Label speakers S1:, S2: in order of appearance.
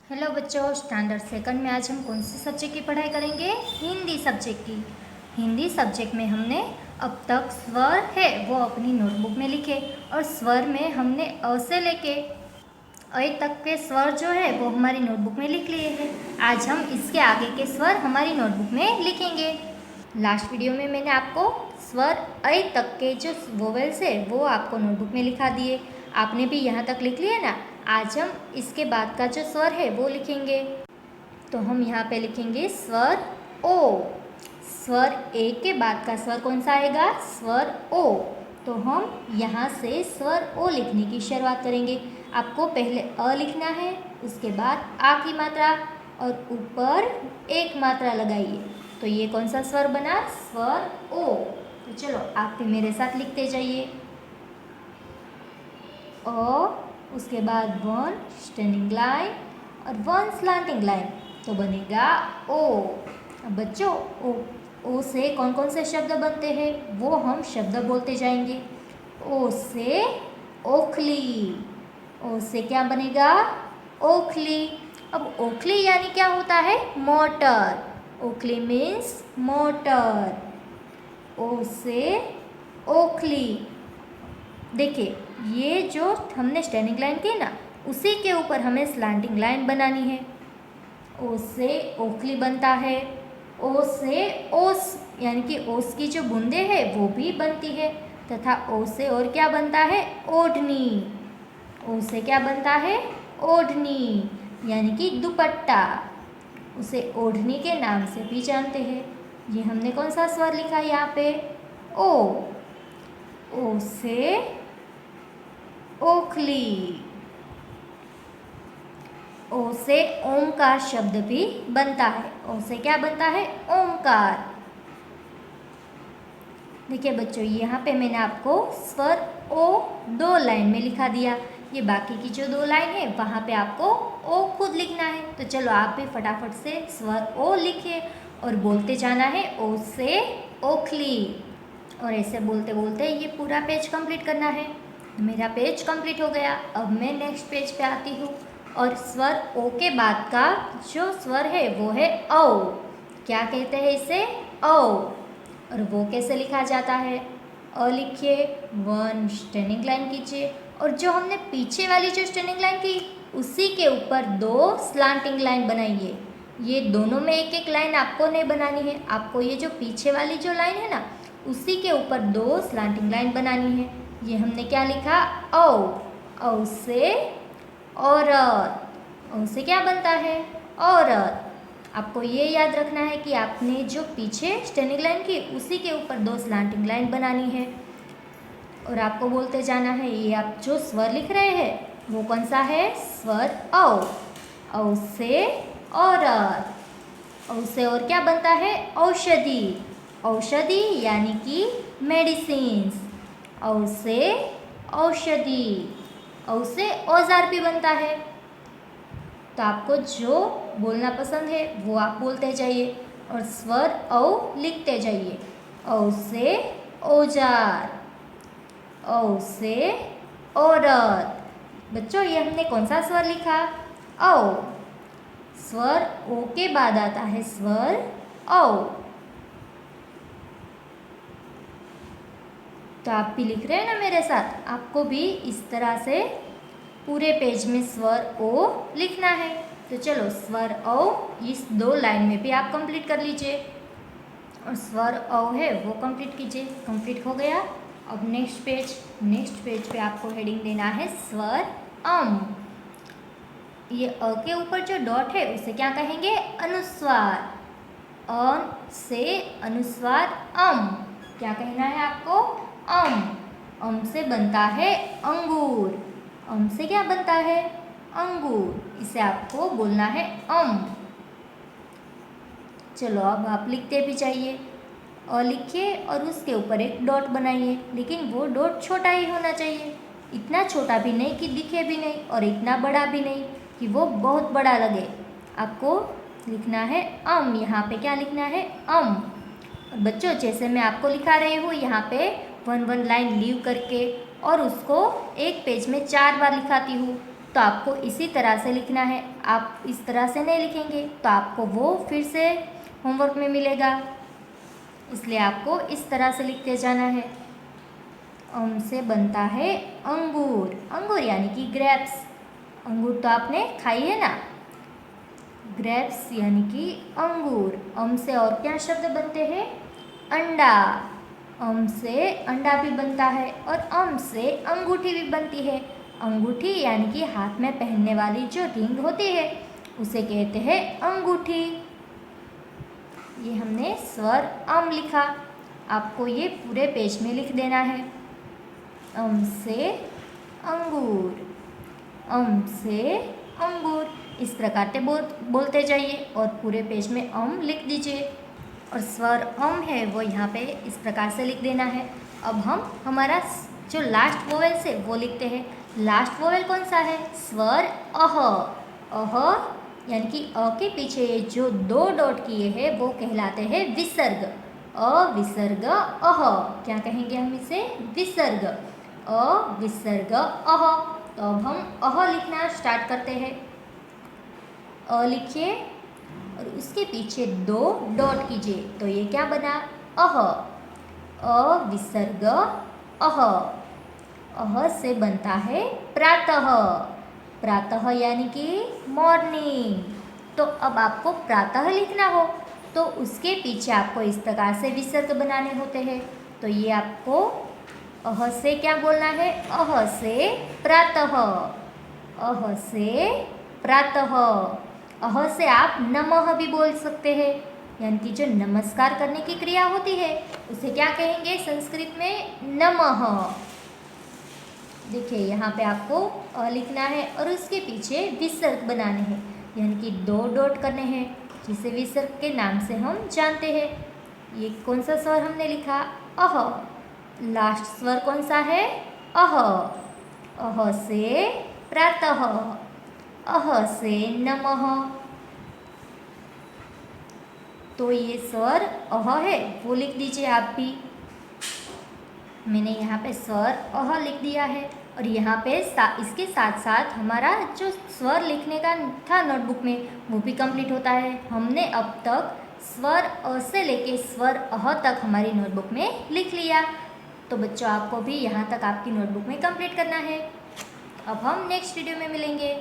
S1: Hello बच्चों, standard second में आज हम कौन से सब्जेक्ट की पढ़ाई करेंगे? हिंदी सब्जेक्ट की। हिंदी सब्जेक्ट में हमने अब तक स्वर है वो अपनी नोटबुक में लिखे और स्वर में हमने अ से लेके अ तक के स्वर जो है वो हमारी नोटबुक में लिख लिए हैं। आज हम इसके आगे के स्वर हमारी नोटबुक में लिखेंगे। लास्ट वीडियो में मैंने आपको स्वर अ तक के जो वोवेल्स है वो आपको नोटबुक में लिखा दिए। आपने भी यहाँ तक लिख लिया ना। आज हम इसके बाद का जो स्वर है वो लिखेंगे। तो हम यहाँ पे लिखेंगे स्वर ओ। स्वर ए के बाद का स्वर कौन सा आएगा? स्वर ओ। तो हम यहाँ से स्वर ओ लिखने की शुरुआत करेंगे। आपको पहले अ लिखना है, उसके बाद आ की मात्रा और ऊपर एक मात्रा लगाइए। तो ये कौन सा स्वर बना? स्वर ओ। तो चलो आप भी मेरे साथ लिखते जाइए। अ, उसके बाद वन स्टैंडिंग लाइन और वन स्लांटिंग लाइन, तो बनेगा ओ। अब बच्चों ओ से कौन कौन से शब्द बनते हैं वो हम शब्द बोलते जाएंगे। ओ से ओखली। ओ से क्या बनेगा? ओखली। अब ओखली यानी क्या होता है? मोटर। ओखली मीन्स मोटर। ओ से ओखली। देखिए, ये जो हमने स्टैंडिंग लाइन की ना, उसी के ऊपर हमें स्लांटिंग लाइन बनानी है। ओ से ओखली बनता है। ओ से ओस यानी कि ओस की जो बूंदे है वो भी बनती है। तथा ओ से और क्या बनता है? ओढ़नी। ओ से क्या बनता है? ओढ़नी यानी कि दुपट्टा। उसे ओढ़नी के नाम से भी जानते हैं। ये हमने कौन सा स्वर लिखा यहाँ पे? ओ। ओ से ओखली। ओ से ओमकार शब्द भी बनता है। ओ से क्या बनता है? ओमकार। देखिए बच्चों, यहाँ पे मैंने आपको स्वर ओ दो लाइन में लिखा दिया। ये बाकी की जो दो लाइन है वहाँ पे आपको ओ खुद लिखना है। तो चलो आप भी फटाफट से स्वर ओ लिखिए और बोलते जाना है ओ से ओखली। और ऐसे बोलते बोलते ये पूरा पेज कंप्लीट करना है। मेरा पेज कंप्लीट हो गया। अब मैं नेक्स्ट पेज पे आती हूँ और स्वर ओ के बाद का जो स्वर है वो है औ। क्या कहते हैं इसे? औ। और वो कैसे लिखा जाता है? अ लिखिए, वन स्टैंडिंग लाइन कीजिए और जो हमने पीछे वाली जो स्टैंडिंग लाइन की उसी के ऊपर दो स्लांटिंग लाइन बनाइए। ये दोनों में एक एक लाइन आपको नहीं बनानी है। आपको ये जो पीछे वाली जो लाइन है ना, उसी के ऊपर दो स्लांटिंग लाइन बनानी है। ये हमने क्या लिखा? औ। औ से औरत। औ से क्या बनता है? औरत। आपको ये याद रखना है कि आपने जो पीछे स्टैंडिंग लाइन की उसी के ऊपर दो स्लांटिंग लाइन बनानी है। और आपको बोलते जाना है। ये आप जो स्वर लिख रहे हैं वो कौन सा है? स्वर औ। औ से औरत। औ से और क्या बनता है? औषधि। औषधि यानी कि मेडिसिन्स। औ से औषधि। औ से औजार भी बनता है। तो आपको जो बोलना पसंद है वो आप बोलते जाइए और स्वर औ लिखते जाइए। औ से औजार। औ से औरत। बच्चों, ये हमने कौन सा स्वर लिखा? औ। स्वर ओ के बाद आता है स्वर औ। तो आप भी लिख रहे हैं ना मेरे साथ? आपको भी इस तरह से पूरे पेज में स्वर ओ लिखना है। तो चलो स्वर औ इस दो लाइन में भी आप कंप्लीट कर लीजिए और स्वर औ है वो कंप्लीट कीजिए। कंप्लीट हो गया। अब नेक्स्ट पेज पे आपको हेडिंग देना है स्वर अम। ये अ के ऊपर जो डॉट है उसे क्या कहेंगे? अनुस्वार। अ से अनुस्वार अम। क्या कहना है आपको? अम। अम से बनता है अंगूर। अम से क्या बनता है? अंगूर। इसे आपको बोलना है अम। चलो अब आप लिखते भी जाइए। अ लिखिए और उसके ऊपर एक डॉट बनाइए, लेकिन वो डॉट छोटा ही होना चाहिए। इतना छोटा भी नहीं कि दिखे भी नहीं और इतना बड़ा भी नहीं कि वो बहुत बड़ा लगे। आपको लिखना है अम। यहाँ पे क्या लिखना है? अम। और बच्चों, जैसे मैं आपको लिखा रही हूँ यहाँ पे वन लाइन लीव करके और उसको एक पेज में 4 बार लिखाती हूँ। तो आपको इसी तरह से लिखना है। आप इस तरह से नहीं लिखेंगे तो आपको वो फिर से होमवर्क में मिलेगा, इसलिए आपको इस तरह से लिखते जाना है। अम से बनता है अंगूर, अंगूर यानी कि ग्रेप्स। अंगूर तो आपने खाई है ना, ग्रेप्स यानी कि अंगूर। अम से और क्या शब्द बनते हैं? अंडा, अम से अंडा भी बनता है और अम से अंगूठी भी बनती है। अंगूठी यानी कि हाथ में पहनने वाली जो रिंग होती है उसे कहते हैं अंगूठी। ये हमने स्वर अम लिखा, आपको ये पूरे पेज में लिख देना है। अम से अंगूर, अम से अंगूर, इस प्रकार से बोलते जाइए और पूरे पेज में अम लिख दीजिए। और स्वर अम है वो यहाँ पे इस प्रकार से लिख देना है। अब हम हमारा जो लास्ट वोवेल है वो लिखते हैं। लास्ट वोवेल कौन सा है? स्वर अह। अह यानी कि अ के पीछे जो 2 डॉट किए हैं वो कहलाते हैं विसर्ग। अ विसर्ग अह, क्या कहेंगे हम इसे? विसर्ग। अ विसर्ग अह। तो अब हम अह लिखना स्टार्ट करते हैं। अ लिखिए और उसके पीछे 2 डॉट कीजिए, तो ये क्या बना? अह। अ विसर्ग अह। अह से बनता है प्रातः। प्रातः यानी कि मॉर्निंग। तो अब आपको प्रातः लिखना हो तो उसके पीछे आपको इस प्रकार से विसर्ग बनाने होते हैं। तो ये आपको अह से क्या बोलना है? अह से प्रातः, अह से प्रातः। अह से आप नमः भी बोल सकते हैं, यानी कि जो नमस्कार करने की क्रिया होती है उसे क्या कहेंगे संस्कृत में? नमः। देखिए यहाँ पे आपको अ लिखना है और उसके पीछे विसर्ग बनाने हैं, यानी कि 2 डॉट करने हैं, जिसे विसर्ग के नाम से हम जानते हैं। ये कौन सा स्वर हमने लिखा? अह। लास्ट स्वर कौन सा है? अह। अह से प्रातः, अह से नमः। तो ये स्वर अह है वो लिख दीजिए आप भी। मैंने यहाँ पे स्वर अह लिख दिया है और यहाँ पे इसके साथ साथ हमारा जो स्वर लिखने का था नोटबुक में वो भी कंप्लीट होता है। हमने अब तक स्वर अ से लेके स्वर अह तक हमारी नोटबुक में लिख लिया। तो बच्चों आपको भी यहाँ तक आपकी नोटबुक में कंप्लीट करना है। अब हम नेक्स्ट वीडियो में मिलेंगे।